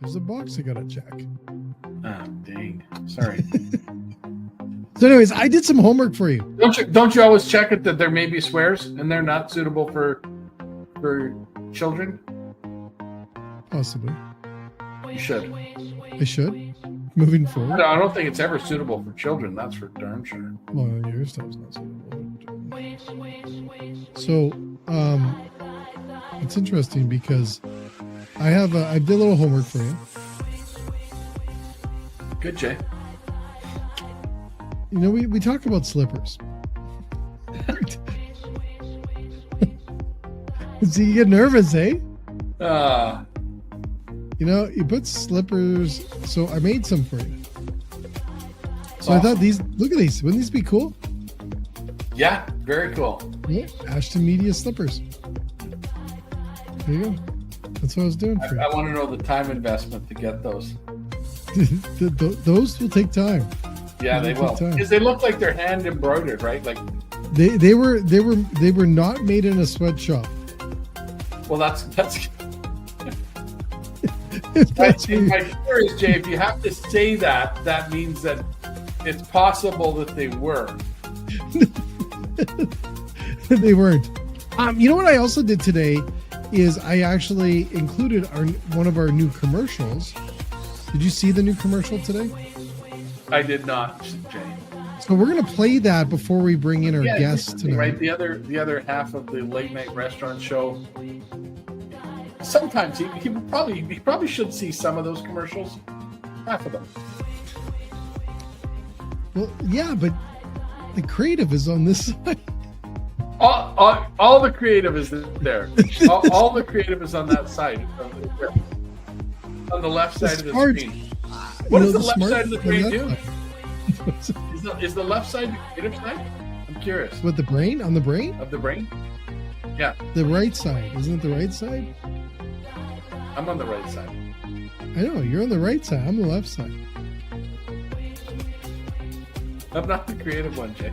There's a box I gotta check. Oh, dang. Sorry. So, anyways, I did some homework for you. Don't you always check it that there may be swears and they're not suitable for children? Possibly. You should. I should. Moving forward. I don't think it's ever suitable for children. That's for darn sure. Well, your stuff's not suitable. So, it's interesting because I did a little homework for you. Good, Jay. You know, we talk about slippers. See, you get nervous, eh? You know, you put slippers. So I made some for you. So awesome. I thought look at these. Wouldn't these be cool? Yeah, very cool. Yeah, Ashton Media slippers. There you go. That's what I was doing for you. I want to know the time investment to get those. Those will take time. Yeah, they will. Because they look like they're hand embroidered, right? Like they were not made in a sweatshop. Well, that's my fear is, Jay, if you have to say that, that means that it's possible that they were. They weren't. You know what I also did today is I actually included one of our new commercials. Did you see the new commercial today? I did not, Jay. So we're going to play that before we bring in our guests tonight. Right, the other half of the late night restaurant show. Sometimes he probably should see some of those commercials. Half of them. Well, yeah, but the creative is on this side. All the creative is there. all the creative is on that side. On the left side of the screen. What does the left side of the brain do? Is the left side the creative side? I'm curious. What, the brain? On the brain? Of the brain? Yeah. The right side. Isn't it the right side? I'm on the right side. I know, you're on the right side. I'm the left side. I'm not the creative one, Jay.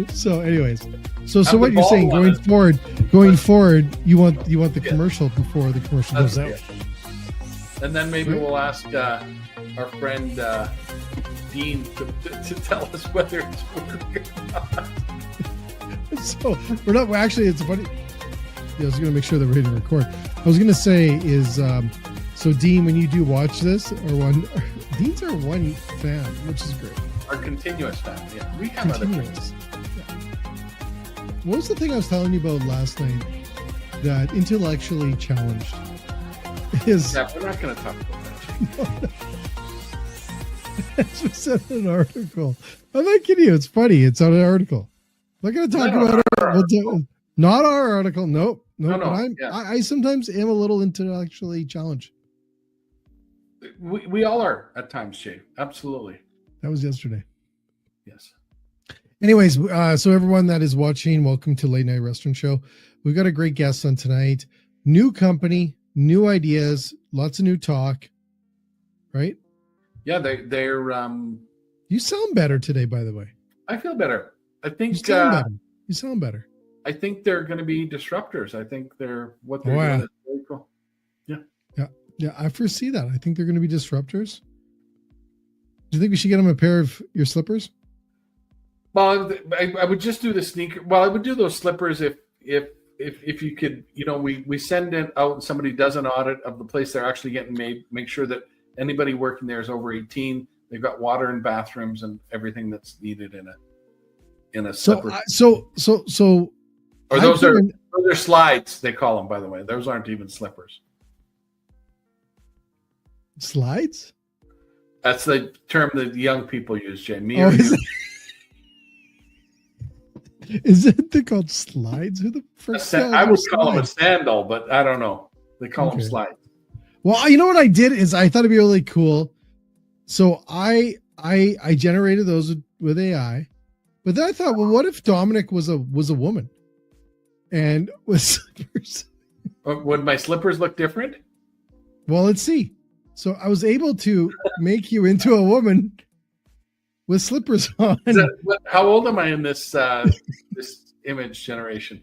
So anyways. So what you're saying, going forward, you want the commercial before the commercial goes out. And then maybe we'll ask our friend Dean to tell us whether it's working or not. So we're not. Actually, it's funny. I was going to make sure that we're ready to record. I was going to say is, so Dean, when you do watch this, Dean's our one fan, which is great. Our continuous fan. Yeah, we have other fans. Yeah. What was the thing I was telling you about last night that intellectually challenged? Yeah, we're not going to talk about that. It's just in an article. I'm not kidding you. It's funny. It's on an article. I'm not going to talk about it. Not our article. Nope. No. I sometimes am a little intellectually challenged. We all are at times, Jay. Absolutely. That was yesterday. Yes. Anyways, so everyone that is watching, welcome to Late Night Restaurant Show. We've got a great guest on tonight. New company. New ideas, lots of new talk, right? Yeah, they're. You sound better today, by the way. I feel better. I think you sound better. I think they're going to be disruptors. I think they're doing is very cool. Yeah. I foresee that. I think they're going to be disruptors. Do you think we should get them a pair of your slippers? Well, I would just do the sneaker. Well, I would do those slippers if you could, we send it out and somebody does an audit of the place they're actually getting made, make sure that anybody working there is over 18. They've got water and bathrooms and everything that's needed in a slipper. Or those are slides, they call them, by the way. Those aren't even slippers. Slides? That's the term that young people use, Jay. Is it called slides? Who the frick? I would call them a sandal, but I don't know. They call them slides. Well, you know what I did is I thought it'd be really cool. So I generated those with AI, but then I thought, well, what if Dominic was a woman, and with slippers? Would my slippers look different? Well, let's see. So I was able to make you into a woman with slippers on. How old am I in this this image generation?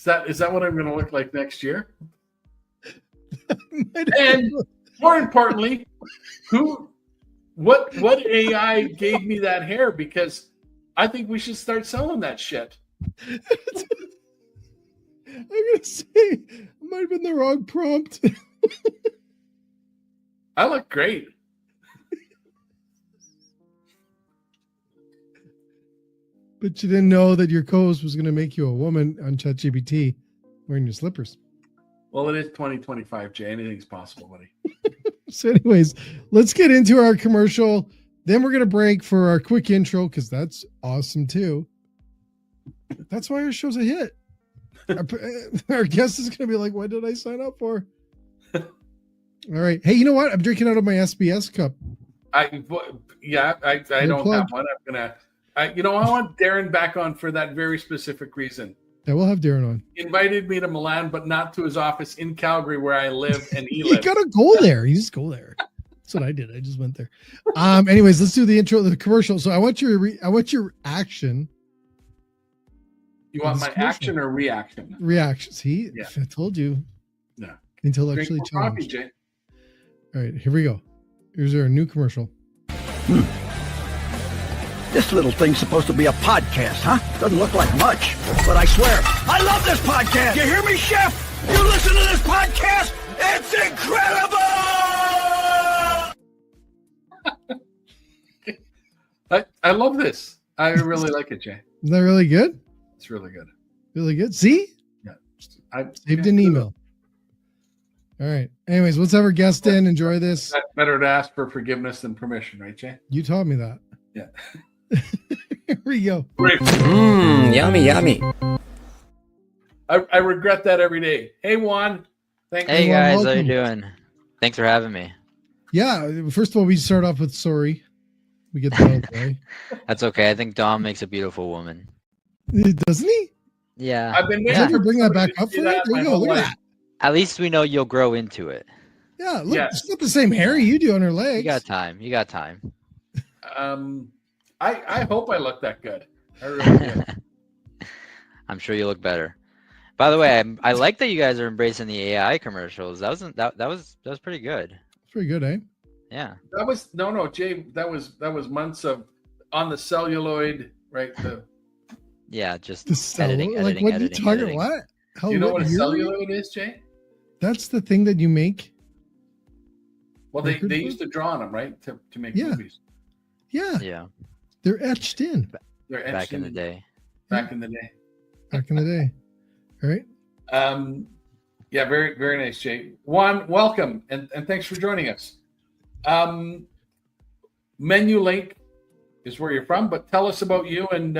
Is that what I'm going to look like next year? And more importantly, what AI gave me that hair? Because I think we should start selling that shit. I'm gonna say it might have been the wrong prompt. I look great. But you didn't know that your co-host was gonna make you a woman on ChatGPT wearing your slippers. Well, it is 2025, Jay. Anything's possible, buddy. So anyways, let's get into our commercial. Then we're gonna break for our quick intro because that's awesome too. That's why our show's a hit. Our guest is gonna be like, "What did I sign up for?" All right. Hey, you know what? I'm drinking out of my SBS cup. I don't have one. I'm gonna. I want Darren back on for that very specific reason. Yeah, we'll have Darren on. He invited me to Milan, but not to his office in Calgary where I live and he You lives. gotta go there. You just go there. That's what I did. I just went there. Anyways, let's do the intro, the commercial. So I want your action. You want my action or reaction? Reaction. See, Yeah. I told you. Yeah. Intellectually Drink more coffee, challenged. Jay. All right, here we go. Here's our new commercial. This little thing's supposed to be a podcast, huh? Doesn't look like much, but I swear, I love this podcast. You hear me, Chef? You listen to this podcast? It's incredible! I love this. I really like it, Jay. Isn't that really good? It's really good. Really good. See? Yeah. I Saved an email. All right. Anyways, let's have our guest in. Enjoy this. That's better to ask for forgiveness than permission, right, Jay? You taught me that. Yeah. Here we go. Yummy, yummy. I regret that every day. Hey, Juan. Thanks. Hey Well, guys, how welcome. you doing? Thanks for having me. Yeah. First of all, we start off with sorry. We get that out of the way. That's okay. I think Dom makes a beautiful woman. Doesn't he? Yeah. I've been Did you waiting ever for bring that somebody back to up say for me? that There my you go. whole Look at life. that. At least we know you'll grow into it. Yeah. Look, Yes. it's not the same hair you do on her legs. You got time. You got time. I hope I look that good. I really do. I'm sure you look better. By the way, I like that you guys are embracing the AI commercials. That was pretty good. It's pretty good, eh? Yeah. That was no, Jay. That was months of on the celluloid, right? Yeah, just The cell. editing, Like, editing, what editing, you talking? editing. What? How, Do you know what a year? celluloid is, Jay? That's the thing that you make. Well, they used to draw on them, right, to make Yeah. movies. Yeah, Yeah, they're etched in They're etched back in the day. Back in the day. back in the day. All right. Yeah, very, very nice, Jay. Juan, welcome, and thanks for joining us. MenuLink is where you're from, but tell us about you and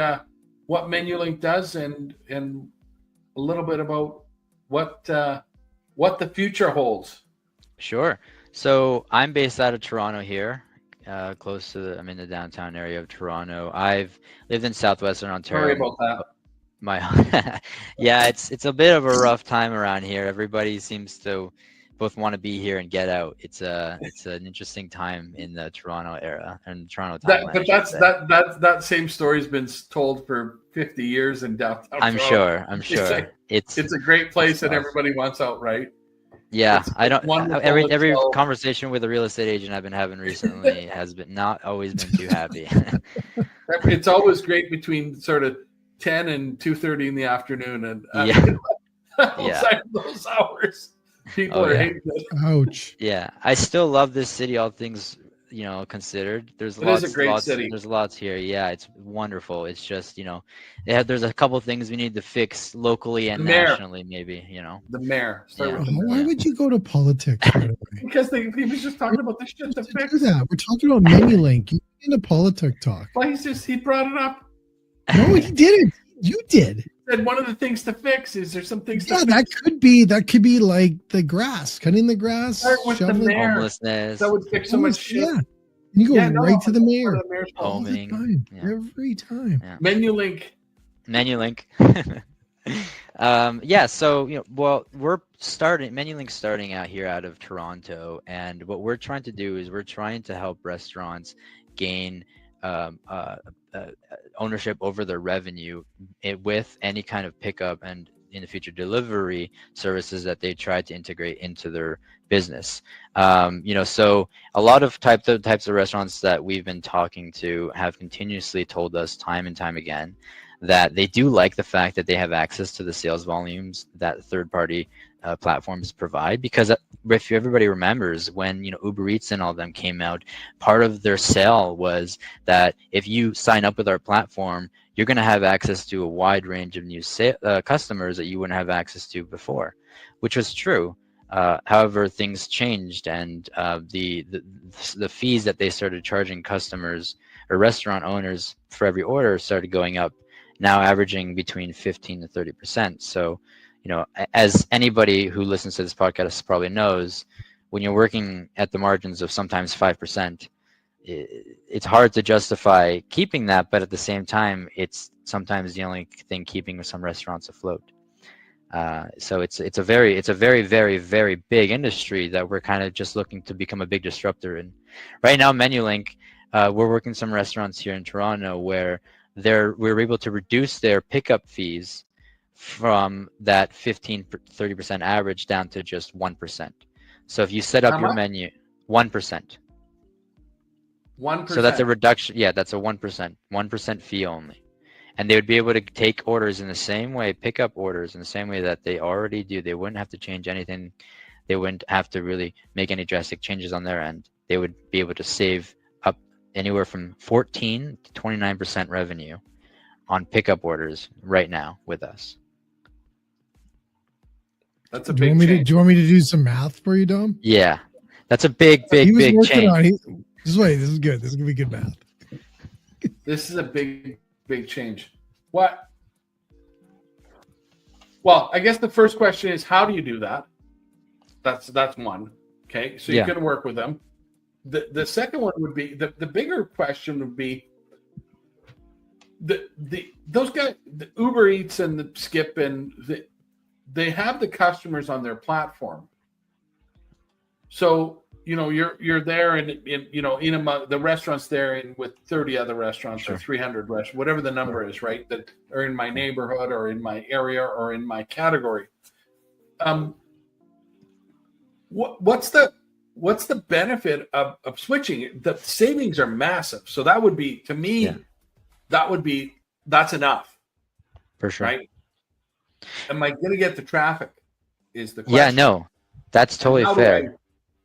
what MenuLink does, and a little bit about what the future holds. Sure. So I'm based out of Toronto here, close to I'm in the downtown area of Toronto. I've lived in southwestern Ontario. Sorry about that. Yeah, it's a bit of a rough time around here. Everybody seems to both want to be here and get out. It's an interesting time in the Toronto era and Toronto timeline. But that same story's been told for 50 years in downtown. I'm Toronto. sure. It's a great place and tough. everybody wants out, right? Yeah, It's I don't. wonderful. Every It's all- conversation with a real estate agent I've been having recently has been not always been too happy. It's always great between sort of 10 and 2:30 in the afternoon, and Yeah. outside of those hours, people are hating it. Ouch. Yeah, I still love this city, all things considered. There's It lots, is a great city. There's lots here. Yeah, it's wonderful. It's just there's a couple things we need to fix locally and The mayor. nationally, maybe. The mayor. Start Yeah. with the mayor. Why would you go to politics right away? Because he was just talking about the shit to To fix. do that. We're talking about MenuLink. You get into politic talk. Well, he brought it up. No, he didn't. You did. Said one of the things to fix is there's some things. Yeah, to that could be like the grass, cutting the grass, Start with the shoveling. mayor. Homelessness, that would fix so much shit. Yeah. And you go Yeah, no, right to the mayor. the mayor's fault. All the homing. time. Yeah. Every time. Yeah. MenuLink. MenuLink. Yeah, so we're MenuLink's starting out here out of Toronto, and what we're trying to do is we're trying to help restaurants gain ownership over their revenue with any kind of pickup and in the future delivery services that they try to integrate into their business. So a lot of types of restaurants that we've been talking to have continuously told us time and time again that they do like the fact that they have access to the sales volumes that third-party platforms provide, because if everybody remembers when Uber Eats and all of them came out, part of their sale was that if you sign up with our platform, you're going to have access to a wide range of new customers that you wouldn't have access to before, which was true. However, things changed, and the fees that they started charging customers or restaurant owners for every order started going up, now averaging between 15 to 30%. So, as anybody who listens to this podcast probably knows, when you're working at the margins of sometimes 5%, it's hard to justify keeping that, but at the same time, it's sometimes the only thing keeping some restaurants afloat. So it's a very, very, very big industry that we're kind of just looking to become a big disruptor in. Right now, MenuLink, we're working some restaurants here in Toronto where we're able to reduce their pickup fees from that 15-30% average down to just 1%. So if you set up your menu, 1%. 1%. So that's a reduction. Yeah, that's a 1% fee only. And they would be able to take orders in the same way, pick up orders in the same way that they already do. They wouldn't have to change anything. They wouldn't have to really make any drastic changes on their end. They would be able to save up anywhere from 14 to 29% revenue on pickup orders right now with us. That's a big change. Do you want me to do some math for you, Dom? Yeah, that's a big change. Just wait, this is good. This is going to be good math. This is a big change. What? Well, I guess the first question is, how do you do that? That's one. Okay, so you can work with them. The second one would be, the bigger question would be, those guys, the Uber Eats and the Skip, and they have the customers on their platform. So you're there in the restaurants there in with 30 other restaurants or 300 restaurants, whatever the number is, right? That are in my neighborhood or in my area or in my category. What's the benefit of switching? The savings are massive. So that would be, to me, that's enough. For sure. Right? Am I going to get the traffic? Is the question. Yeah, no, that's totally fair.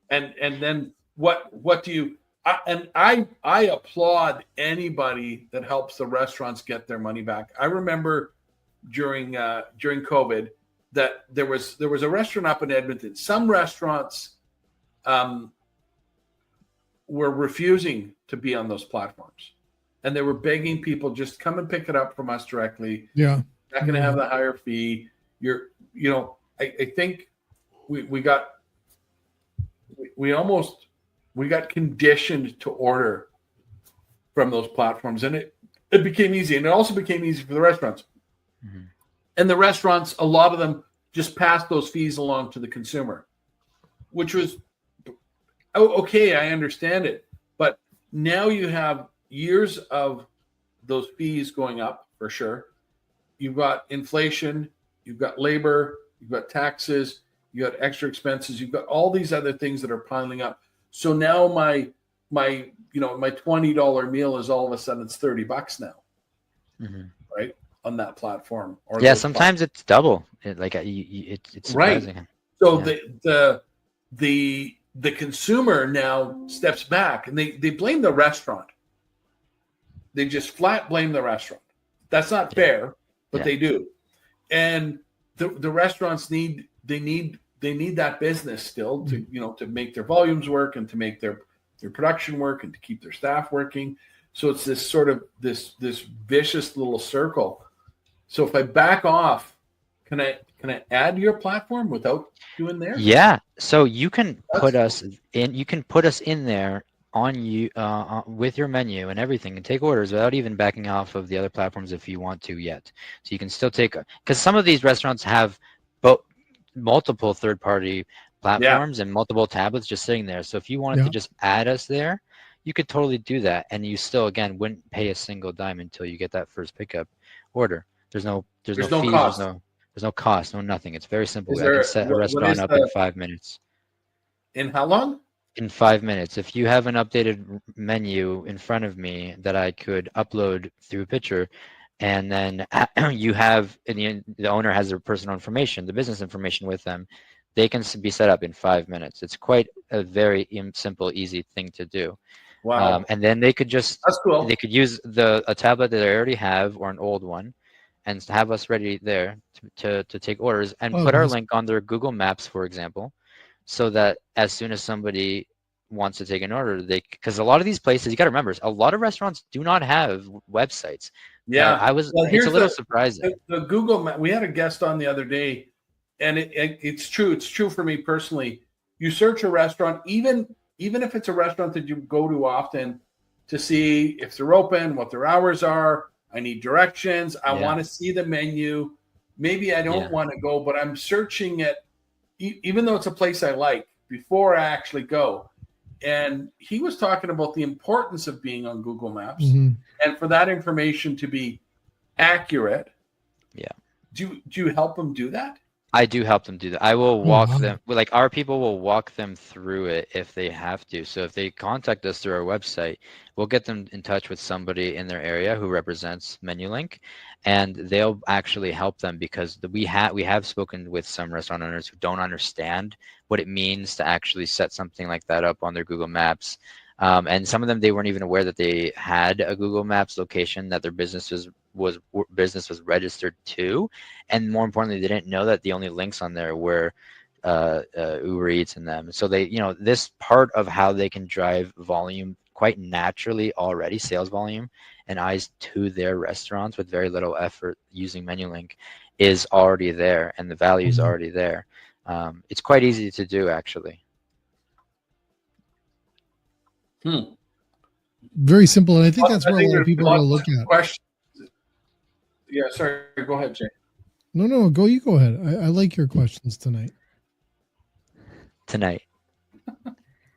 And then what do you? I applaud anybody that helps the restaurants get their money back. I remember during COVID that there was a restaurant up in Edmonton. Some restaurants were refusing to be on those platforms, and they were begging people, just come and pick it up from us directly. Yeah, not going to have the higher fee. I think we got conditioned to order from those platforms, and it became easy, and it also became easy for the restaurants. Mm-hmm. And the restaurants, a lot of them just passed those fees along to the consumer, which was okay. I understand it, but now you have years of those fees going up for sure. You've got inflation, you've got labor, you've got taxes, you got extra expenses, you've got all these other things that are piling up. So now my $20 meal is all of a sudden it's $30 now, right, on that platform. Or sometimes it's double. It's surprising. Right. So the consumer now steps back and they blame the restaurant. They just flat blame the restaurant. That's not fair, but they do. And the restaurants need that business still to make their volumes work and to make their production work and to keep their staff working. So it's this sort of this vicious little circle. So if I back off, can I add your platform without doing theirs? Yeah. So you can put us in. You can put us in there with your menu and everything, and take orders without even backing off of the other platforms if you want to yet. So you can still take, because some of these restaurants have multiple third-party platforms and multiple tablets just sitting there. So if you wanted to just add us there, you could totally do that, and you still, again, wouldn't pay a single dime until you get that first pickup order. There's no fees. Cost. There's no cost, no nothing. It's very simple. Is I can there set a what restaurant is up in the 5 minutes. in how long? In 5 minutes. If you have an updated menu in front of me that I could upload through a picture, and then you have the owner has their personal information, the business information with them, they can be set up in 5 minutes. It's quite a very simple, easy thing to do. Wow, And then they could just that's cool. they could use a tablet that they already have or an old one, and have us ready there to take orders and Oh, put our nice. link on their Google Maps, for example, so that as soon as somebody wants to take an order, because a lot of these places, you got to remember, a lot of restaurants do not have websites. Yeah. Well, It's a little the surprising. the Google Map. We had a guest on the other day, and it's true. It's true for me personally. You search a restaurant, even if it's a restaurant that you go to often, to see if they're open, what their hours are. I need directions. I want to see the menu. Maybe I don't want to go, but I'm searching it, even though it's a place I like, before I actually go. And he was talking about the importance of being on Google Maps and for that information to be accurate. Yeah. Do you help them do that? I do help them do that. I will walk them, like our people will walk them through it if they have to. So if they contact us through our website, we'll get them in touch with somebody in their area who represents MenuLink, and they'll actually help them, because we have spoken with some restaurant owners who don't understand what it means to actually set something like that up on their Google Maps. And some of them, they weren't even aware that they had a Google Maps location that their business was registered to, and more importantly, they didn't know that the only links on there were Uber Eats and them. So they, this part of how they can drive volume quite naturally already, sales volume and eyes to their restaurants with very little effort using MenuLink, is already there, and the value is already there. It's quite easy to do, actually. Very simple, and I think that's where a lot of people are going to look at. Questions. Yeah, sorry. Go ahead, Jay. No, go. You go ahead. I like your questions tonight. Tonight.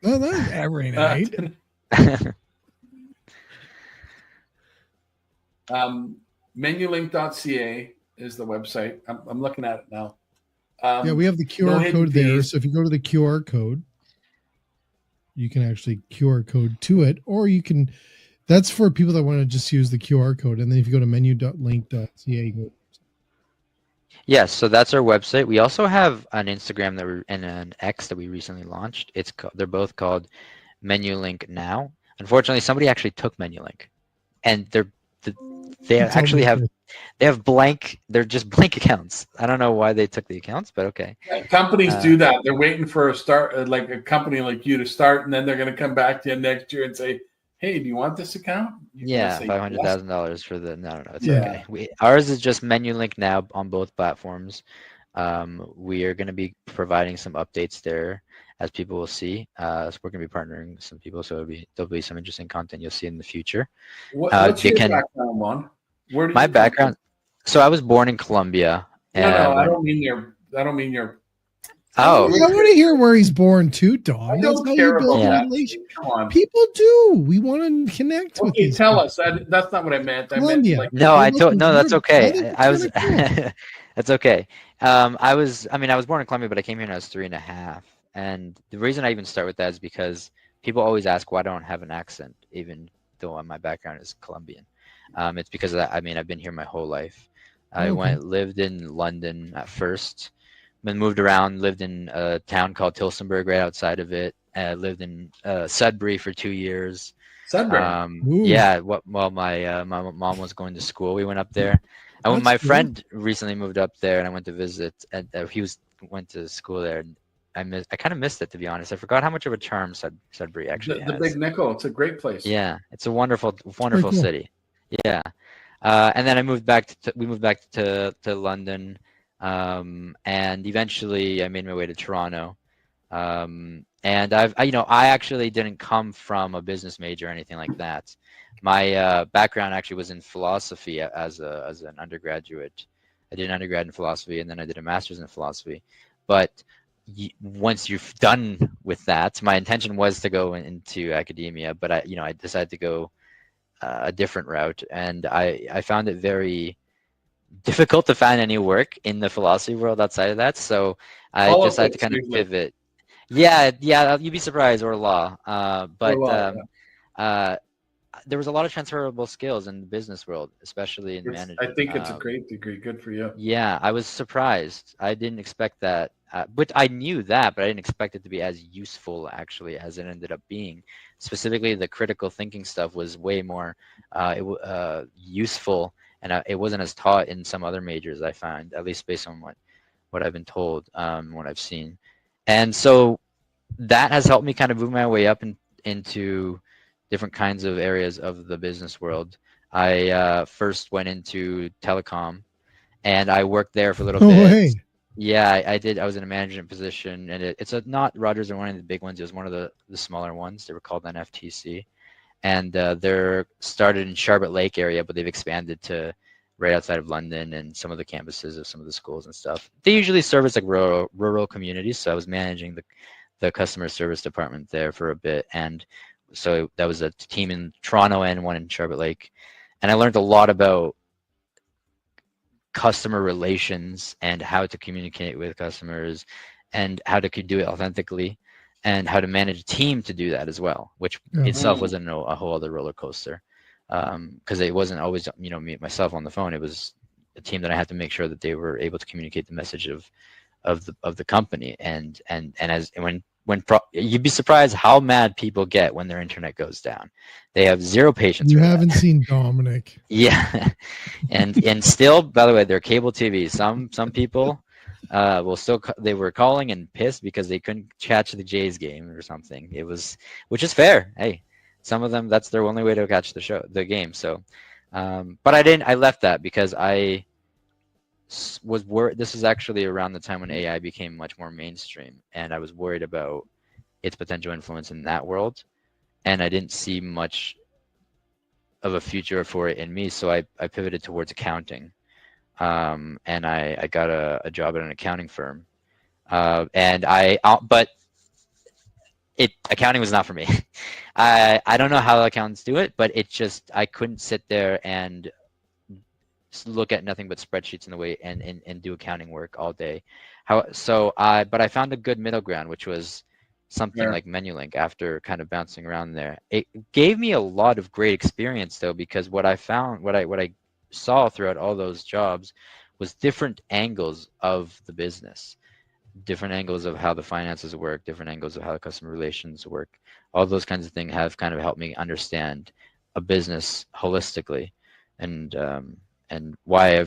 No, not every night. MenuLink.ca is the website. I'm looking at it now. Yeah, we have the QR code there. So if you go to the QR code, you can actually QR code to it, or you can. That's for people that want to just use the QR code, and then if you go to menu.link.ca, you go. Yes, so that's our website. We also have an Instagram and an X that we recently launched. They're both called MenuLink Now. Unfortunately, somebody actually took MenuLink, and they actually have blank. They're just blank accounts. I don't know why they took the accounts, but okay. Companies do that. They're waiting for a start, like a company like you to start, and then they're going to come back to you next year and say, "Hey, do you want this account?" $500,000 for the. No, it's okay. Ours is just MenuLink Now on both platforms. We are going to be providing some updates there, as people will see. So we're going to be partnering with some people, so there'll be some interesting content you'll see in the future. What's your background, Juan? Where did my background? So I was born in Colombia. No, I don't mean your. Oh, I want to hear where he's born too, dog. I don't care about that. Come on. People do. We want to connect with you. Tell us. That's not what I meant. Colombia. I meant no, that's okay. I was. That's okay. I was born in Colombia, but I came here when I was 3.5. And the reason I even start with that is because people always ask why I don't have an accent, even though my background is Colombian. It's because I've been here my whole life. I lived in London at first, then moved around, lived in a town called Tilsonburg right outside of it. Lived in Sudbury for 2 years. Sudbury? While my mom was going to school, we went up there. And when my friend recently moved up there and I went to visit, and he went to school there, and I kind of missed it, to be honest. I forgot how much of a charm Sudbury actually has. The Big Nickel, it's a great place. Yeah, it's a wonderful city. Yeah. And then we moved back to London, and eventually I made my way to Toronto. And I actually didn't come from a business major or anything like that. My background actually was in philosophy as an undergraduate. I did an undergrad in philosophy, and then I did a master's in philosophy. But once you've done with that, my intention was to go into academia, but I decided to go a different route, and I found it very difficult to find any work in the philosophy world outside of that. So I decided to Politics, kind of usually. pivot. Yeah, you'd be surprised, or law. Or law, Uh, there was a lot of transferable skills in the business world, especially in I management. think it's a great degree. Good for you. Yeah, I was surprised. I didn't expect that. But I knew that, but I didn't expect it to be as useful actually as it ended up being. Specifically, the critical thinking stuff was way more useful, and it wasn't as taught in some other majors I find, at least based on what I've been told, what I've seen. And so that has helped me kind of move my way up into different kinds of areas of the business world. I first went into telecom, and I worked there for a little No bit. way. Yeah, I did. I was in a management position, and it's not Rogers or one of the big ones. It was one of the smaller ones. They were called an FTC, and they're started in Charlotte Lake area, but they've expanded to right outside of London and some of the campuses of some of the schools and stuff. They usually service like rural communities, so I was managing the customer service department there for a bit, and so that was a team in Toronto and one in Charlotte Lake, and I learned a lot about customer relations and how to communicate with customers and how to do it authentically and how to manage a team to do that as well, which Yeah. itself was a whole other roller coaster, because it wasn't always me myself on the phone. It was a team that I had to make sure that they were able to communicate the message of the company, and you'd be surprised how mad people get when their internet goes down. They have zero patience You for that. haven't seen Dominic. Yeah, and still, by the way, they're cable TV. Some people will still they were calling and pissed because they couldn't catch the Jays game or something. Which is fair. Hey, some of them, that's their only way to catch the game. So, but I left that because I was worried. This was actually around the time when AI became much more mainstream, and I was worried about its potential influence in that world, and I didn't see much of a future for it in me, so I pivoted towards accounting, and I got a job at an accounting firm, but accounting was not for me. I don't know how accountants do it, but I couldn't sit there and look at nothing but spreadsheets in the way and do accounting work all day. But I found a good middle ground, which was something like MenuLink. After kind of bouncing around there, it gave me a lot of great experience though, because what I saw throughout all those jobs was different angles of the business, different angles of how the finances work, different angles of how the customer relations work. All those kinds of things have kind of helped me understand a business holistically, and why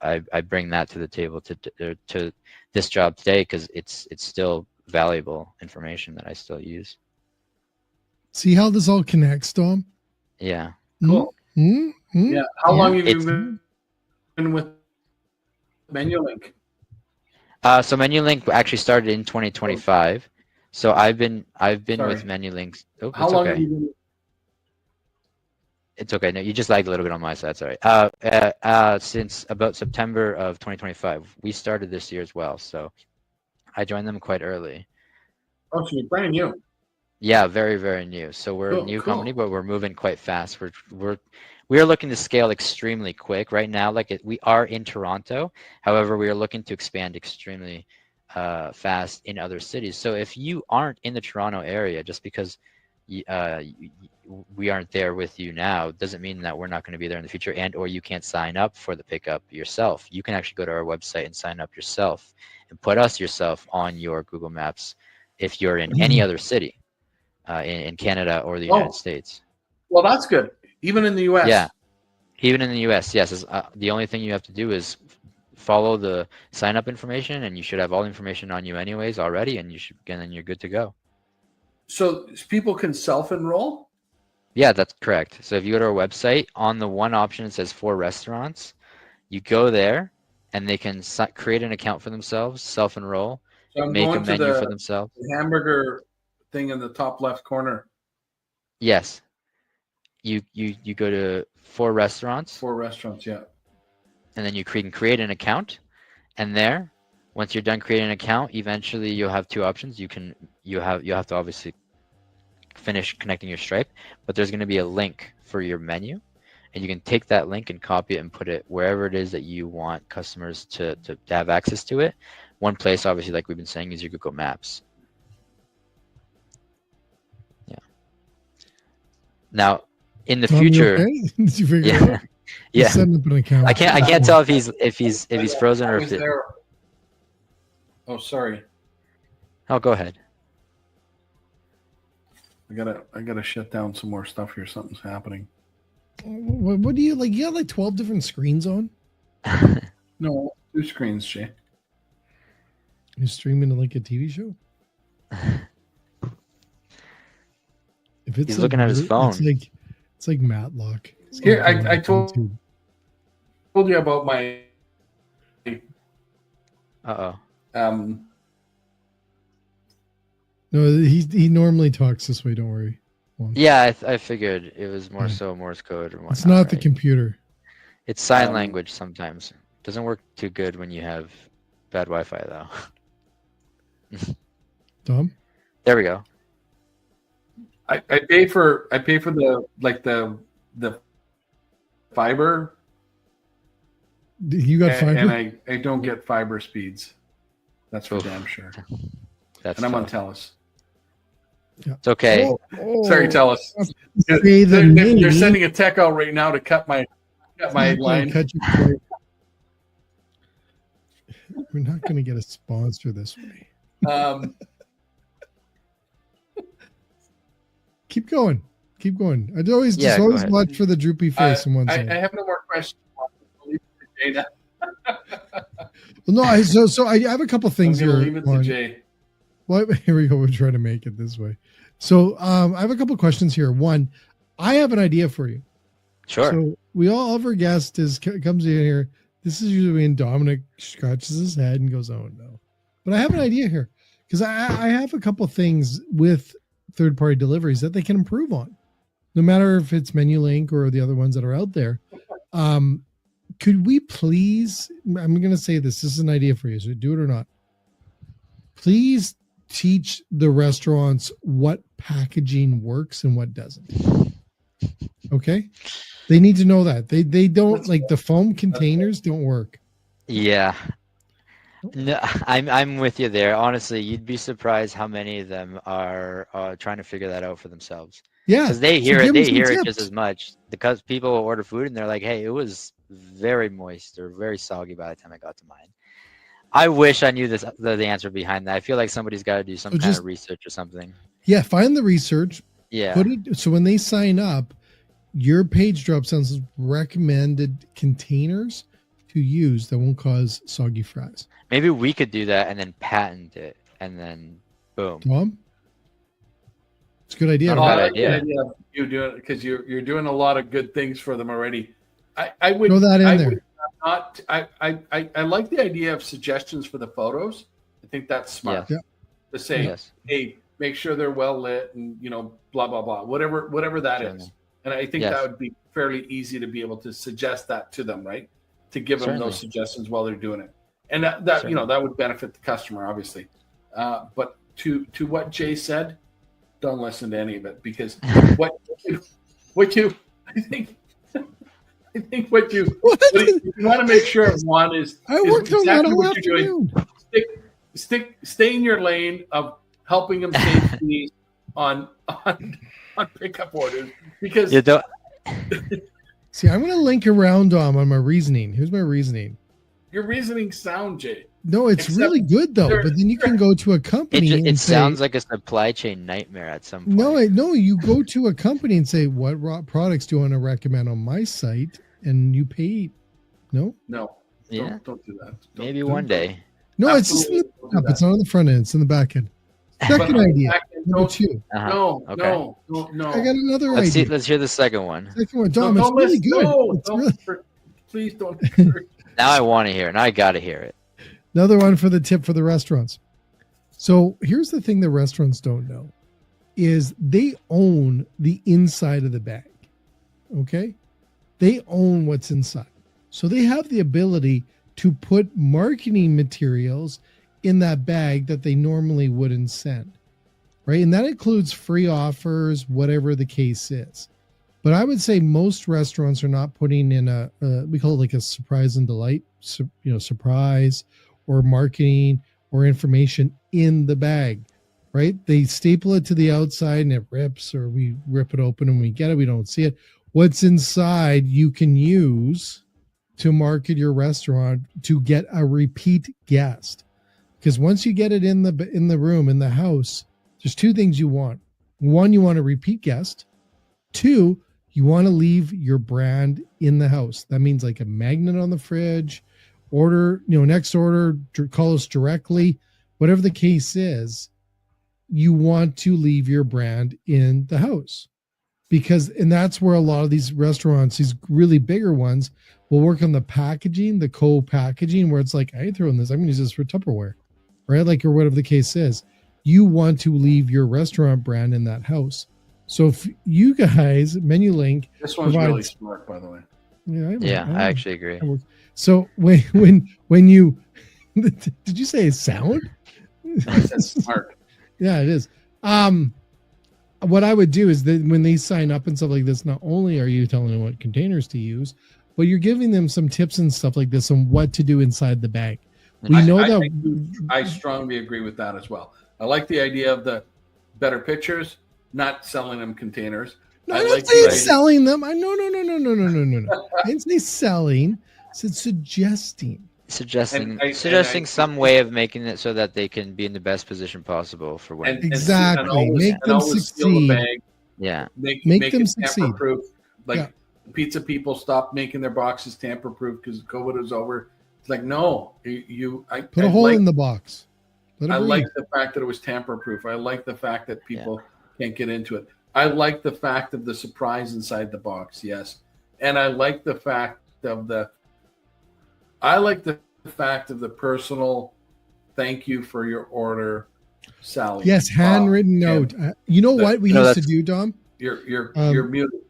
I bring that to the table to this job today, because it's still valuable information that I still use. See how this all connects, Dom? Yeah. Cool. Yeah. How long have you been with MenuLink? So MenuLink actually started in 2025. So I've been with MenuLink. Oh, how long have you been? It's okay. No, you just lagged a little bit on my side. Sorry. Since about September of 2025, we started this year as well. So I joined them quite early. Oh, so you're brand new. Yeah, very, very new. So we're a new company, but we're moving quite fast. We are looking to scale extremely quick right now. We are in Toronto. However, we are looking to expand extremely fast in other cities. So if you aren't in the Toronto area, just because we aren't there with you now, doesn't mean that we're not going to be there in the future, or you can't sign up for the pickup yourself. You can actually go to our website and sign up yourself and put us yourself on your Google Maps if you're in any other city in Canada or the United States. Well, that's good. Even in the US. Yeah, even in the US, yes. The only thing you have to do is follow the sign up information, and you should have all the information on you anyways already, and then you're good to go. So people can self-enroll? Yeah, that's correct. So if you go to our website, on the one option it says for restaurants, you go there and they can create an account for themselves, self-enroll, make a menu for themselves. The hamburger thing in the top left corner. Yes. You go to for restaurants. For restaurants, yeah. And then you can create an account, and there, once you're done creating an account, eventually you'll have two options. You have to obviously finish connecting your Stripe, but there's going to be a link for your menu, and you can take that link and copy it and put it wherever it is that you want customers to have access to it. One place, obviously, like we've been saying, is your Google Maps. Yeah. Now, in the Tom, you future, okay? Did you figure it out? yeah, Setting up an account. I can't tell if he's frozen or I if was it. there. Oh, sorry. Oh, go ahead. I gotta shut down some more stuff here. Something's happening. What do you like? You got like 12 different screens on. No, 2 screens, Jay. You're streaming like a TV show. If it's He's looking at his phone. It's like Matlock. It's Here, like I told you about my Uh-oh. No, he normally talks this way. Don't worry. Yeah, I figured it was more so Morse code or whatnot. It's not the right? computer. It's sign language sometimes. Doesn't work too good when you have bad Wi-Fi though. Tom? There we go. I pay for the fiber. You got fiber? And I don't get fiber speeds. That's for Oof. damn sure. That's And I'm on tough. TELUS. Yeah. It's okay. Sorry, TELUS. Say the They're name. sending a tech out right now to cut my line. We're not going to get a sponsor this way. Keep going. Keep going. I'd always Yeah, just go always ahead. watch for the droopy face on one I side. have no more questions. Well, no, I have a couple things I'm here. gonna leave it to on- Jay. Well, here we go. We're trying to make it this way. So I have a couple questions here. One, I have an idea for you. Sure. So we all of our guest comes in here. This is usually when Dominic scratches his head and goes, "Oh no!" But I have an idea here because I have a couple things with third-party deliveries that they can improve on, no matter if it's MenuLink or the other ones that are out there. Could we please? I'm going to say this. This is an idea for you. So do it or not. Please teach the restaurants what packaging works and what doesn't. Okay, they need to know that they don't like the foam containers don't work. Yeah. No, I'm with you there. Honestly, you'd be surprised how many of them are trying to figure that out for themselves. Yeah, Because they so hear give it, them some just tips. as much. Because people will order food and they're like, "Hey, it was very moist or very soggy by the time I got to mine." I wish I knew the answer behind that. I feel like somebody's got to do some kind just- of research or something. Yeah, find the research. Yeah. Put it so when they sign up, your page drops down some recommended containers to use that won't cause soggy fries. Maybe we could do that and then patent it and then boom. Tom, it's a good idea. Not a Right? bad idea. You do it because you're doing a lot of good things for them already. I would Throw that in I there. would not. I like the idea of suggestions for the photos. I think that's smart. Yeah. To say, Yes. hey, make sure they're well lit and blah blah blah, whatever that is. Certainly. And I think Yes. that would be fairly easy to be able to suggest that to them, right? To give them those suggestions while they're doing it, and that Certainly. that would benefit the customer, obviously. But to what Jay said, don't listen to any of it because what you I think what you want to make sure of one is I worked on that all what you're doing. afternoon. Stay in your lane of helping them save fees on pickup orders because You don't. See, I'm going to link around Dom on my reasoning. Here's my reasoning. your reasoning sound, Jay. No, it's Except really good though. But then you can go to a company and It say, sounds like a supply chain nightmare at some point. no, you go to a company and say, what products do you want to recommend on my site? And you pay. No, No, Yeah. don't do that. Maybe one day. no, it's just in the Absolutely don't do top. that. It's not on the front end. It's in the back end. Second But idea. back end, Number don't- 2. Uh-huh. No, Okay. no. I got another Let's idea. Let's hear the second one. Second one. No, Dom, it's don't really listen. good. No, It's don't. really- Please don't. Now I want to hear it. Now I got to hear it. Another one for the tip for the restaurants. So here's the thing the restaurants don't know is they own the inside of the bag. Okay? They own what's inside. So they have the ability to put marketing materials in that bag that they normally wouldn't send. Right? And that includes free offers, whatever the case is. But I would say most restaurants are not putting in we call it like a surprise and delight, surprise or marketing or information in the bag, right? They staple it to the outside and it rips, or we rip it open and we get it. We don't see it. What's inside you can use to market your restaurant to get a repeat guest. Because once you get it in the room, in the house, there's two things you want. One, you want a repeat guest. Two, you want to leave your brand in the house. That means like a magnet on the fridge, next order, call us directly, whatever the case is, you want to leave your brand in the house. And that's where a lot of these restaurants, these really bigger ones, will work on the packaging, the co-packaging, where it's like, I ain't throwing this, I'm going to use this for Tupperware, right? Like, or whatever the case is. You want to leave your restaurant brand in that house. So if you guys, MenuLink, this one's really smart, by the way. Yeah, I actually agree. So when you did you say sound? I said smart. Yeah, it is. What I would do is that when they sign up and stuff like this, not only are you telling them what containers to use, but you're giving them some tips and stuff like this on what to do inside the bag. I strongly agree with that as well. I like the idea of the better pictures, not selling them containers. No, I don't say selling them. No. I didn't say selling. I said suggesting. Suggesting some way of making it so that they can be in the best position possible for when. Exactly. Make them succeed. Yeah. Make them succeed. Proof. Like pizza people stopped making their boxes tamper proof because COVID was over. It's like, no, I put a hole in the box. I like the fact that it was tamper proof. I like the fact that people can't get into it. I like the fact of the surprise inside the box. Yes. And I like the fact of the personal thank you for your order, Sally. Yes, handwritten note. You know what we used to do, Dom? You're muted.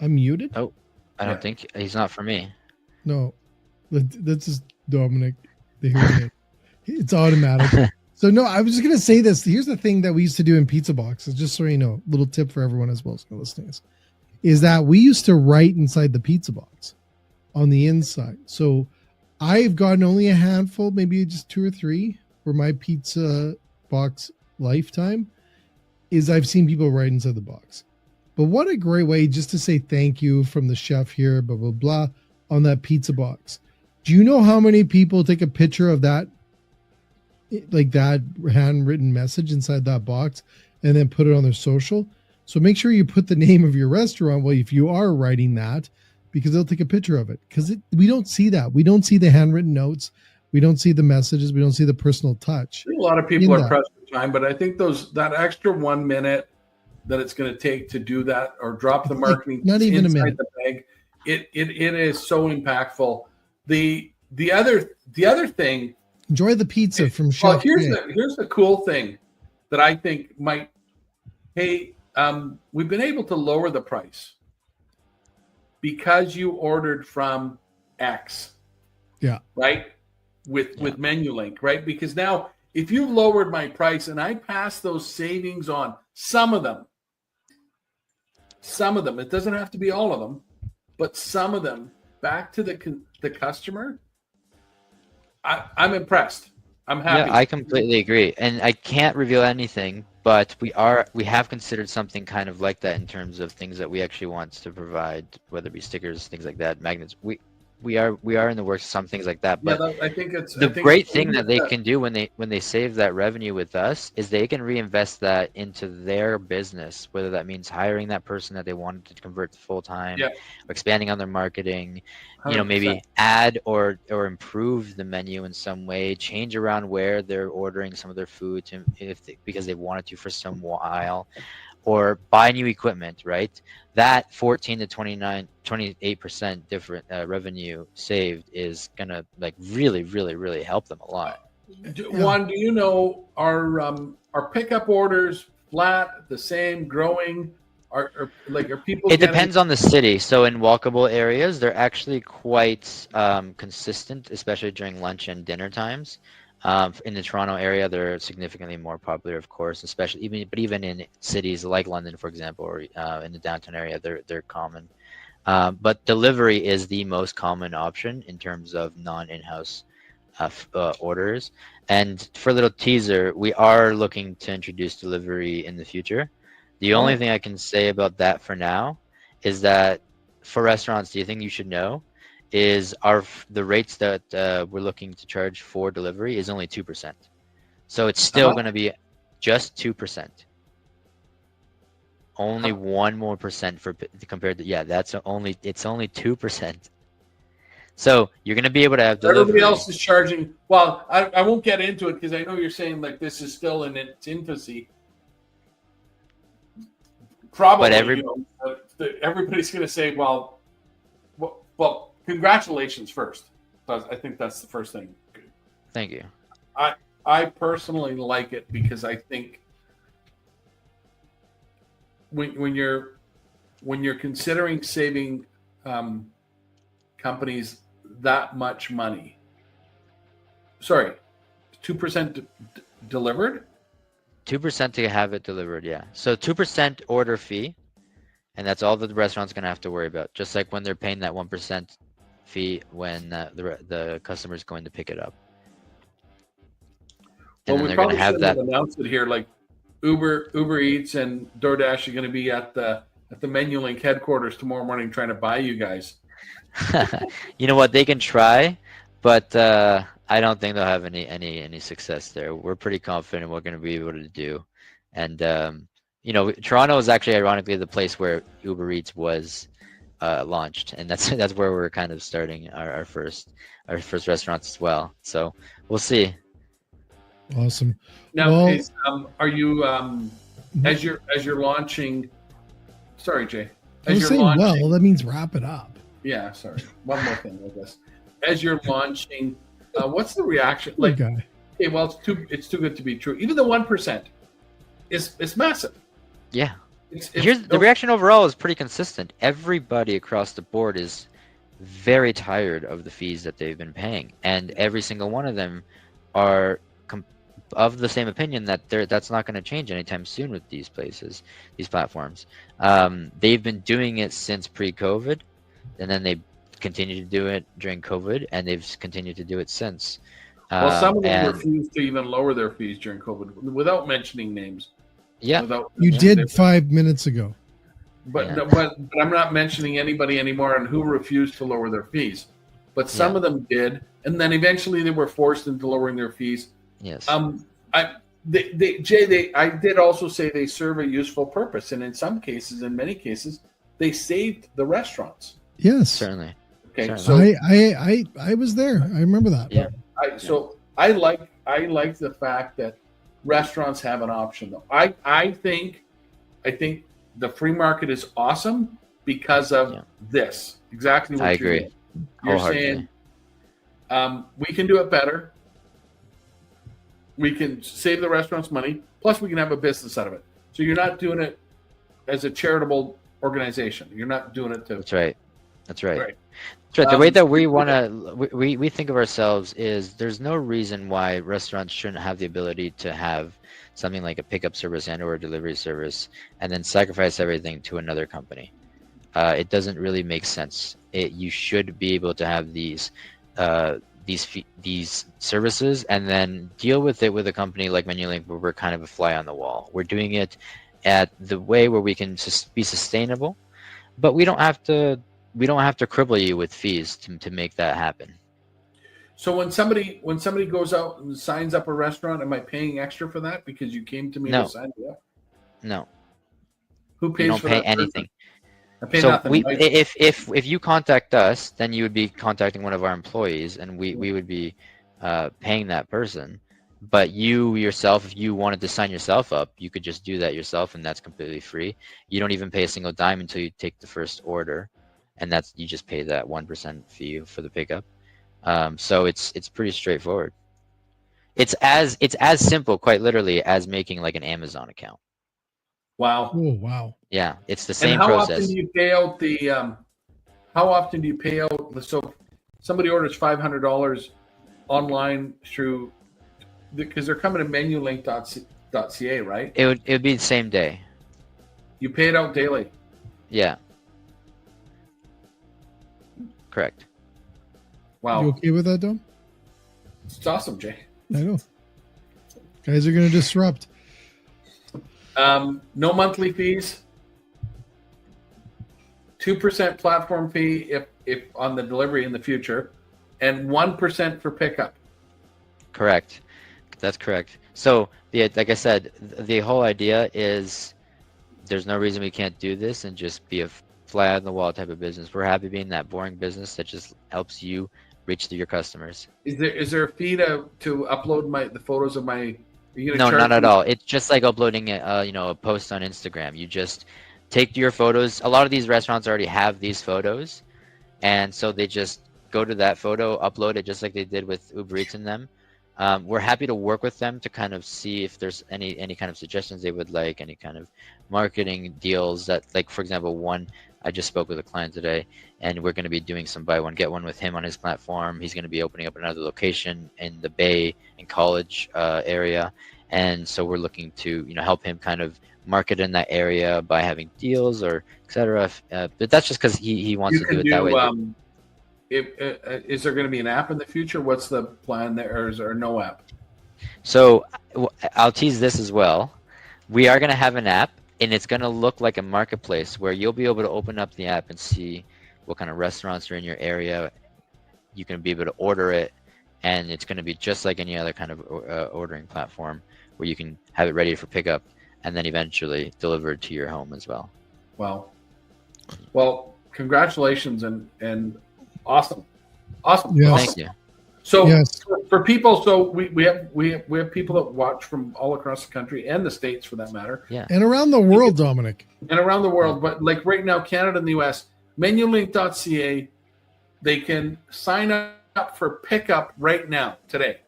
I'm muted? Oh, I don't think he's not for me. No, that's just Dominic. It's automatic. So no, I was just gonna say this. Here's the thing that we used to do in pizza boxes, just so you know, little tip for everyone as well as listening, is that we used to write inside the pizza box on the inside. So I've gotten only a handful, maybe just 2 or 3 for my pizza box lifetime, is I've seen people write inside the box. But what a great way just to say thank you from the chef here, blah, blah, blah, on that pizza box. Do you know how many people take a picture of that, like that handwritten message inside that box and then put it on their social? So make sure you put the name of your restaurant, well, if you are writing that, because they'll take a picture of it. Because we don't see that. We don't see the handwritten notes. We don't see the messages. We don't see the personal touch. A lot of people are pressed for time, but I think that extra 1 minute that it's going to take to do that or drop the marketing not even a minute. The bag, it is so impactful. The other thing. Enjoy the pizza from Chef. Well, here's the cool thing that I think might. Hey, we've been able to lower the price because you ordered from X. Yeah. Right. With MenuLink, right? Because now if you lowered my price and I pass those savings on, some of them, it doesn't have to be all of them, but some of them back to the customer. I'm impressed. I'm happy. Yeah, I completely agree. And I can't reveal anything, but we have considered something kind of like that in terms of things that we actually want to provide, whether it be stickers, things like that, magnets. We are in the works, some things like that. But I think it's the great thing that they can do when they save that revenue with us is they can reinvest that into their business, whether that means hiring that person that they wanted to convert to full time, or expanding on their marketing, 100%. Maybe add or improve the menu in some way, change around where they're ordering some of their food because they wanted to for some while. Or buy new equipment, right? That 14 to 28% different revenue saved is gonna really, really, really help them a lot. Juan, do you know are pickup orders flat, the same, growing? Are people? It depends on the city. So in walkable areas, they're actually quite consistent, especially during lunch and dinner times. In the Toronto area, they're significantly more popular, of course, especially even in cities like London, for example, or in the downtown area, they're common. But delivery is the most common option in terms of non-in-house orders. And for a little teaser, we are looking to introduce delivery in the future. The only thing I can say about that for now is that for restaurants, the thing you should know is the rates that we're looking to charge for delivery is only 2%. So it's still going to be just 2%. Only 1 more percent compared to it's only 2%. So you're going to be able to have delivery. Everybody else is charging. Well, I won't get into it because I know you're saying like this is still in its infancy. Probably, but everybody's going to say, well, congratulations first. I think that's the first thing. Thank you. I personally like it because I think when you're considering saving companies that much money, 2% delivered. 2% to have it delivered, yeah. So 2% order fee, and that's all that the restaurant's going to have to worry about. Just like when they're paying that 1% fee when the customer's going to pick it up. And we probably should have announced it here. Like Uber Eats and DoorDash are going to be at the MenuLink headquarters tomorrow morning trying to buy you guys. You know what? They can try, but I don't think they'll have any success there. We're pretty confident we're going to be able to do. And Toronto is actually ironically the place where Uber Eats was launched, and that's where we're kind of starting our first restaurants as well. So we'll see. Awesome. Now, are you as you're launching? Sorry, Jay. As you're launching, that means wrap it up. Yeah, sorry. One more thing, I guess. As you're launching, what's the reaction? Like, okay, well, it's too good to be true. Even the 1% is massive. Yeah. The reaction overall is pretty consistent. Everybody across the board is very tired of the fees that they've been paying, and every single one of them are of the same opinion that that's not going to change anytime soon with these platforms. They've been doing it since pre-COVID, and then they continued to do it during COVID, and they've continued to do it since. Well, some of them refused to even lower their fees during COVID without mentioning names. Yeah, you did 5 minutes ago. But I'm not mentioning anybody anymore on who refused to lower their fees. But some of them did, and then eventually they were forced into lowering their fees. Yes. I did also say they serve a useful purpose, and in many cases, they saved the restaurants. Yes, certainly. Okay, certainly. So I was there. I remember that. Yeah. I like the fact that restaurants have an option. Though I think the free market is awesome because of this. Exactly what I you're agree. doing. You're saying we can do it better. We can save the restaurants money. Plus, we can have a business out of it. So you're not doing it as a charitable organization. You're not doing it to. That's right. That's right. The way that we want to, we think of ourselves is there's no reason why restaurants shouldn't have the ability to have something like a pickup service or a delivery service and then sacrifice everything to another company. It doesn't really make sense. You should be able to have these services and then deal with it with a company like MenuLink where we're kind of a fly on the wall. We're doing it at the way where we can just be sustainable, but we don't have to cripple you with fees to make that happen. So when somebody goes out and signs up a restaurant, am I paying extra for that because you came to me to sign it up? No. Who pays you don't for pay that anything. I pay so nothing. If you contact us, then you would be contacting one of our employees, and we would be paying that person. But you yourself, if you wanted to sign yourself up, you could just do that yourself, and that's completely free. You don't even pay a single dime until you take the first order, and you just pay that 1% fee for the pickup. So it's pretty straightforward. It's as simple, quite literally, as making like an Amazon account. Wow. Oh, wow. Yeah, it's the same process. process. How often do you pay out so somebody orders $500 online through because they're coming to MenuLink.ca, right? It would be the same day. You pay it out daily. Yeah. Correct. Wow, You okay with that, Dom? it's awesome, Jay. I know. Guys are going to disrupt. No monthly fees. 2% platform fee if on the delivery in the future, and 1% for pickup. Correct. That's correct. So, like I said, the whole idea is there's no reason we can't do this and just be a fly on the wall type of business. We're happy being that boring business that just helps you reach to your customers. Is there a fee to upload the photos of my? No, not at all. It's just like uploading a post on Instagram. You just take your photos. A lot of these restaurants already have these photos, and so they just go to that photo, upload it just like they did with Uber Eats and them. We're happy to work with them to kind of see if there's any kind of suggestions they would like, any kind of marketing deals that, like, for example, I just spoke with a client today, and we're going to be doing some buy one get one with him on his platform. He's going to be opening up another location in the Bay and College area, and so we're looking to help him kind of market in that area by having deals or etc. But that's just because he wants to do it that way. Is there going to be an app in the future? What's the plan there, or is there no app? So I'll tease this as well. We are going to have an app, and it's going to look like a marketplace where you'll be able to open up the app and see what kind of restaurants are in your area. You can be able to order it, and it's going to be just like any other kind of ordering platform where you can have it ready for pickup and then eventually delivered to your home as well. Wow. Well, congratulations and awesome. Yes. Awesome. Thank you. So Yes. for people, so we have people that watch from all across the country and the States for that matter. Yeah. And around the world, Dominic. And around the world, but like right now, Canada and the US, MenuLink.ca, they can sign up for pickup right now, today.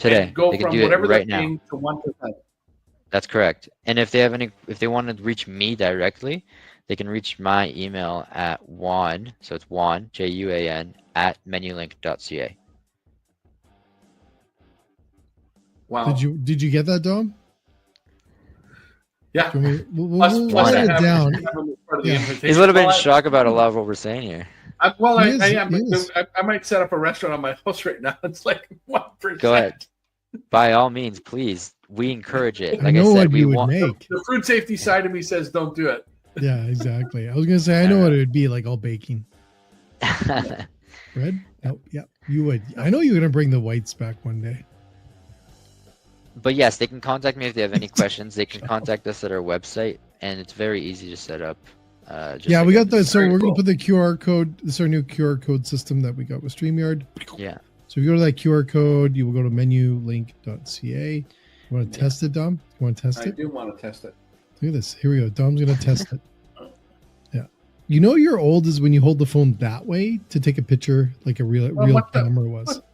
And go They can from do whatever it they're right now. paying to 1%. That's correct. And if they want to reach me directly, they can reach my email at Juan, so it's Juan, Juan, at MenuLink.ca. Wow. Did you get that, Dom? Yeah. We'll Plus write I it have down. them as part of the Yeah. invitation. He's a little bit in Well, shock about a lot of what we're saying here. I am. He is. I might set up a restaurant on my house right now. It's like 1%. Go ahead. By all means, please. We encourage it. I Like I, know said, what we you would want. make. The food safety side of me says don't do it. Yeah, exactly. I was gonna say I know what it would be like, all baking. Bread? No, yeah, you would. I know you're gonna bring the whites back one day. But yes, they can contact me if they have any questions. They can contact us at our website, and it's very easy to set up. Yeah, we got that. So Very we're cool. gonna put the QR code. This is our new QR code system that we got with StreamYard. Yeah. So if you go to that QR code, you will go to menulink.ca. You want to test it, Dom? You want to test I it? do want to test it. Look at this. Here we go. Dom's gonna test it. Yeah. You know you're old is when you hold the phone that way to take a picture like a real what the- camera was. what?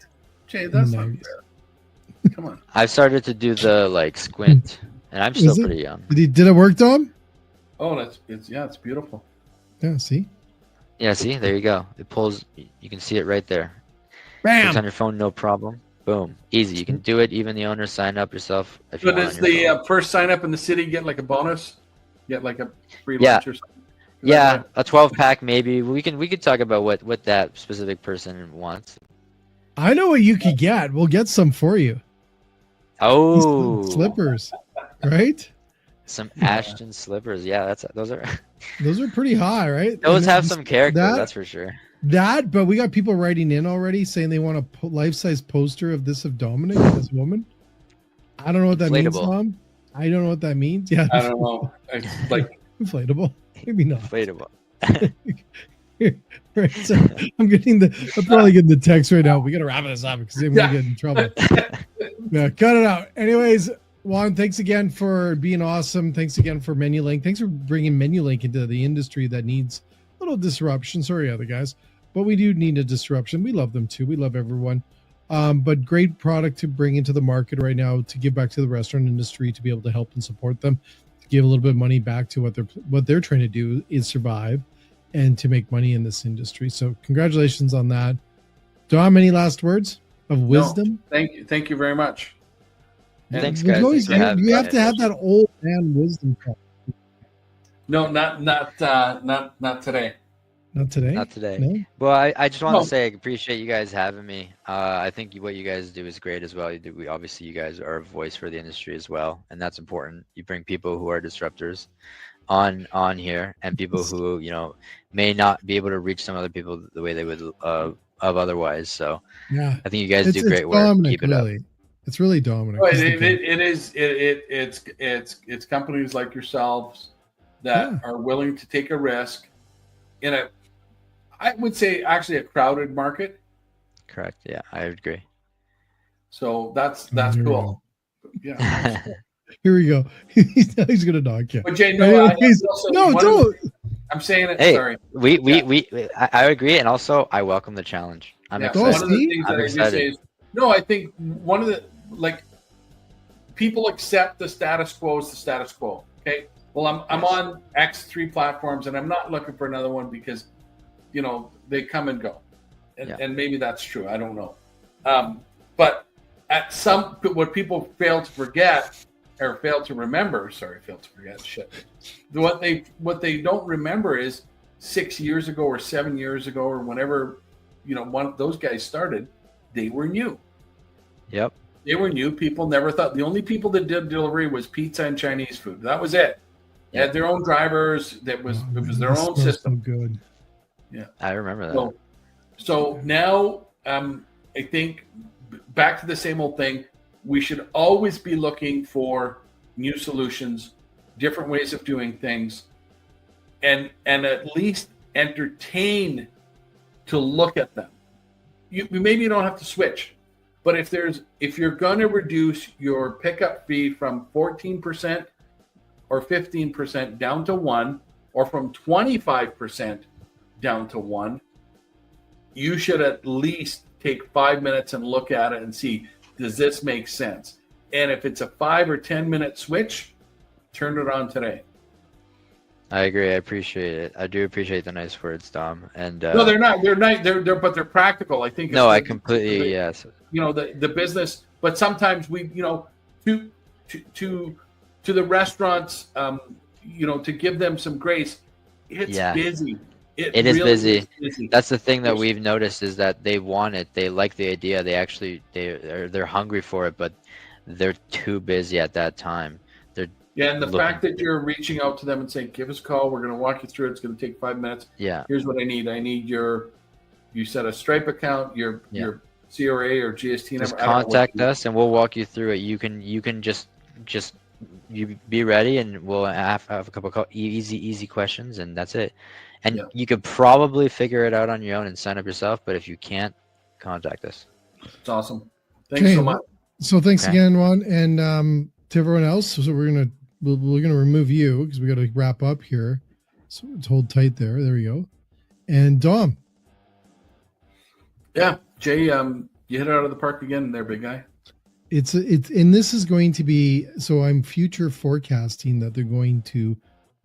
Jay, that's In the not 90s. fair. Come on. I've started to do the squint, and I'm still Is it? pretty young. Did it work, Dom? Oh, it's beautiful. Yeah, see? Yeah, see, there you go. It pulls. You can see it right there. It's on your phone, no problem. Boom, easy. You can do it. Even the owner sign up yourself if you So want. does on your the phone. first sign up in the city get like a bonus? Get like a free Yeah. lunch or something? Yeah, a 12-pack maybe. We could talk about what that specific person wants. I know what you could get. We'll get some for you. Oh, Slippers, right? some Ashton slippers. Yeah, those are Those are pretty high, right? those And have that- some character. that- That's for sure. That, but we got people writing in already saying they want a life-size poster of Dominic, this woman. I don't know what that means, Inflatable. Mom. I don't know what that means. Yeah, I don't know. It's like inflatable. Maybe not. Inflatable. Right, so I'm probably getting the text right now. We got to wrap this up because I'm going to get in trouble. Yeah, cut it out. Anyways, Juan, thanks again for being awesome. Thanks again for MenuLink. Thanks for bringing MenuLink into the industry that needs a little disruption. Sorry, other guys, but we do need a disruption. We love them too. We love everyone. But great product to bring into the market right now to give back to the restaurant industry, to be able to help and support them, to give a little bit of money back to what they're trying to do is survive and to make money in this industry. So congratulations on that. Dom, any last words of wisdom? Thank you very much. Thanks, But guys. you Thanks for having you me. have to have that old man wisdom. No, not today. Not today. Not today. No. Well, I just want No. to say I appreciate you guys having me. I think what you guys do is great as well. Obviously you guys are a voice for the industry as well, and that's important. You bring people who are disruptors on here, and people who may not be able to reach some other people the way they would of otherwise. So Yeah. I think you guys do It's great work. Dominic, Keep it up. really. It's really Dominic. Well, He's the guy. it's companies like yourselves that are willing to take a risk in I would say actually a crowded market. Correct. Yeah, I agree. So that's Here we cool. Yeah. Here we go. He's gonna knock you. But Jay, no, Don't. I'm saying it. Hey, Sorry. I agree, and also I welcome the challenge. I'm Yeah, excited. one of the things I'm that I just excited. say is, no, I think one of the people accept the status quo is the status quo. Okay. Well, I'm on X3 platforms, and I'm not looking for another one because, they come and go, and maybe that's true. I don't know. But what people fail to forget or fail to remember. Sorry, fail to forget. Shit. What they don't remember is 6 years ago or 7 years ago or whenever, one of those guys started, they were new. Yep. They were new. People never thought. The only people that did delivery was pizza and Chinese food. That was it. They had their own drivers. It was their own system. So good. Yeah, I remember that. So now, I think back to the same old thing. We should always be looking for new solutions, different ways of doing things, and at least entertain to look at them. Maybe you don't have to switch, but if you're going to reduce your pickup fee from 14% or 15% down to 1%, or from 25% down to 1%, you should at least take 5 minutes and look at it and see, does this make sense? And if it's a 5 or 10 minute switch, turn it on today. I agree. I appreciate it. I do appreciate the nice words, Dom. And no, they're not. They're nice. But they're practical. I think. No, I completely yes. The business, but sometimes we, to the restaurants, to give them some grace. It's busy. It is busy. That's the thing that we've noticed is that they want it. They like the idea. They're hungry for it, but they're too busy at that time. And the fact that you're reaching out to them and saying, give us a call. We're going to walk you through it. It's going to take 5 minutes. Yeah. Here's what I need. I need you set a Stripe account, your CRA or GST number. Just contact us and we'll walk you through it. You can just you be ready and we'll have a couple of easy questions and that's it. And you could probably figure it out on your own and sign up yourself. But if you can't, contact us. It's awesome. Thanks so much. So thanks again, Ron, and to everyone else. So we're gonna remove you because we got to wrap up here. So let's hold tight there. There we go. And Dom. Yeah, Jay, you hit it out of the park again there, big guy. It's and this is going to be, so I'm future forecasting that they're going to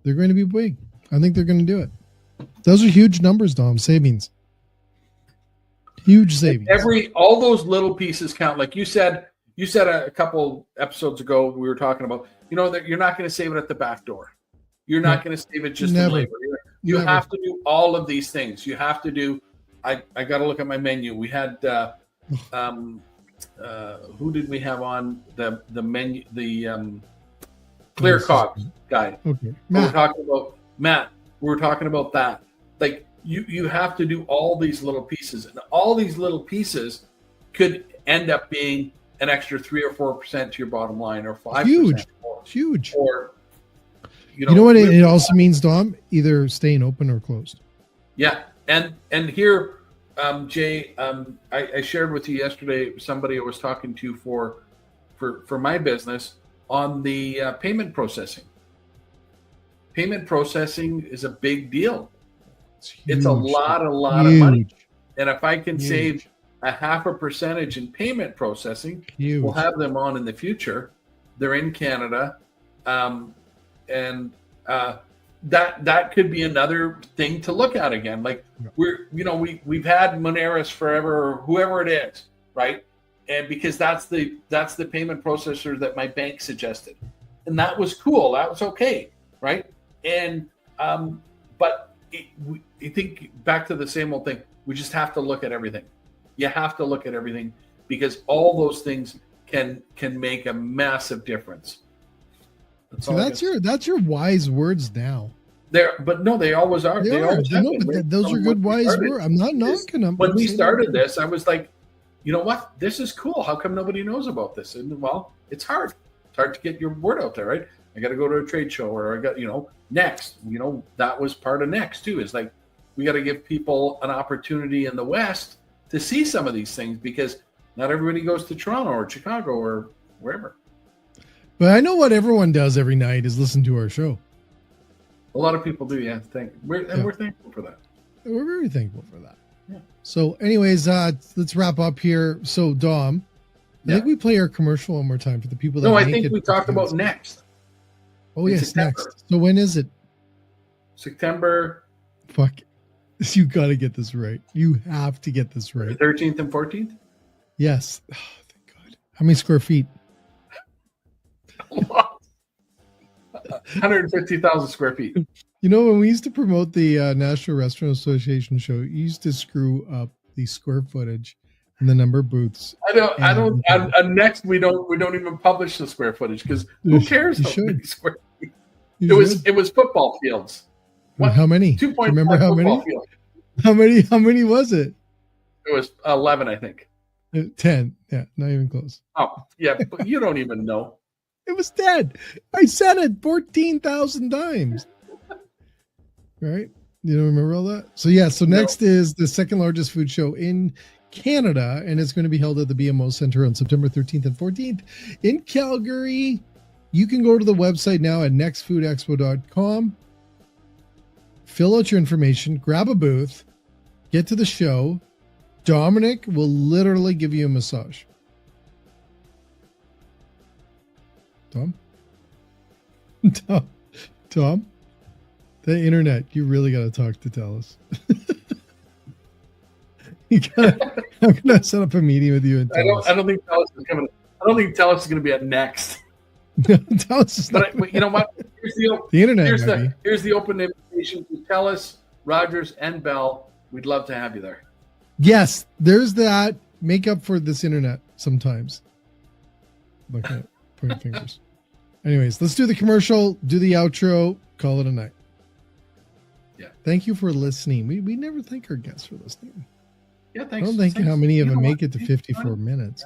be big. I think they're going to do it. Those are huge numbers, Dom. Savings. Huge savings. All those little pieces count. Like you said a couple episodes ago, we were talking about, that you're not going to save it at the back door. You're not going to save it just in labor. You have to do all of these things. You have to do, I got to look at my menu. We had, who did we have on the menu? The Clear Cogs guy. Okay. We were talking about Matt. We were talking about that. Like you have to do all these little pieces, and all these little pieces could end up being an extra 3 or 4% to your bottom line, or 5%. Huge. Or you know what it also means, Dom? Either staying open or closed. Yeah, and here, Jay, I shared with you yesterday. Somebody I was talking to for my business on the payment processing. Payment processing is a big deal. It's a lot of money. And if I can save a 0.5% in payment processing, we'll have them on in the future. They're in Canada. And that could be another thing to look at again. Like we've had Moneris forever, or whoever it is, right? and because that's the payment processor that my bank suggested, and that was cool. That was okay, right? And but I think back to the same old thing. We just have to look at everything. You have to look at everything because all those things can make a massive difference. So that's your wise words now. But no, they always are. They always have no, been, but right? those are good wise words. I'm not knocking them. When we started this, I was like, you know what? This is cool. How come nobody knows about this? And well, it's hard. It's hard to get your word out there, right? I got to go to a trade show, or I got, Next. That was part of Next too. Is like we got to give people an opportunity in the West to see some of these things because not everybody goes to Toronto or Chicago or wherever. But I know what everyone does every night is listen to our show. A lot of people do, yeah. We're thankful for that. We're very thankful for that. Yeah. So, anyways, let's wrap up here. So, Dom, I think we play our commercial one more time for the people that. No, I think we talked about Next. Oh yes, Next. So when is it? September. Fuck, you got to get this right. You have to get this right. 13th and 14th. Yes. Oh, thank God. How many square feet? 150,000 square feet. When we used to promote the National Restaurant Association show, you used to screw up the square footage and the number of booths. I don't. Next, we don't even publish the square footage because who cares how many square feet? It was football fields. What? How many? 2.5 remember how many? Field. How many was it? It was 11, I think. 10. Yeah, not even close. Oh, yeah, but you don't even know. It was 10. I said it 14,000 times. Right? You don't remember all that? So next is the second largest food show in Canada, and it's going to be held at the BMO Center on September 13th and 14th in Calgary. You can go to the website now at nextfoodexpo.com, fill out your information, grab a booth, get to the show. Dominic will literally give you a massage. Tom? Tom? The internet, you really got to talk to Telus. I'm gonna set up a meeting with you and Telus. I don't think Telus is coming. I don't think Telus is going to be at Next. Telus is not. But you know what? The internet. Here's the open invitation to Telus, Rogers, and Bell. We'd love to have you there. Yes, there's that. Make up for this internet sometimes. Look at pointing fingers. Anyways, let's do the commercial, do the outro, call it a night. Yeah. Thank you for listening. We never thank our guests for listening. Yeah, thanks. I don't think how many of them make it to 54 minutes.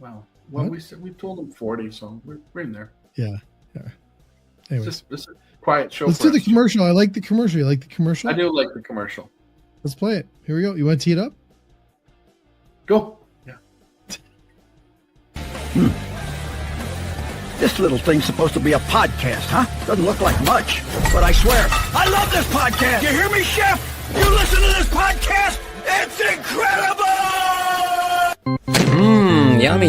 Yeah. Well, we told them 40, so we're in there. Yeah. Anyways, this is a quiet show. Let's do the commercial. I like the commercial. You like the commercial? I do like the commercial. Let's play it. Here we go. You want to tee it up? Go. Yeah. This little thing's supposed to be a podcast, huh? Doesn't look like much, but I swear, I love this podcast. You hear me, Chef? You listen to this podcast? It's incredible! Yummy.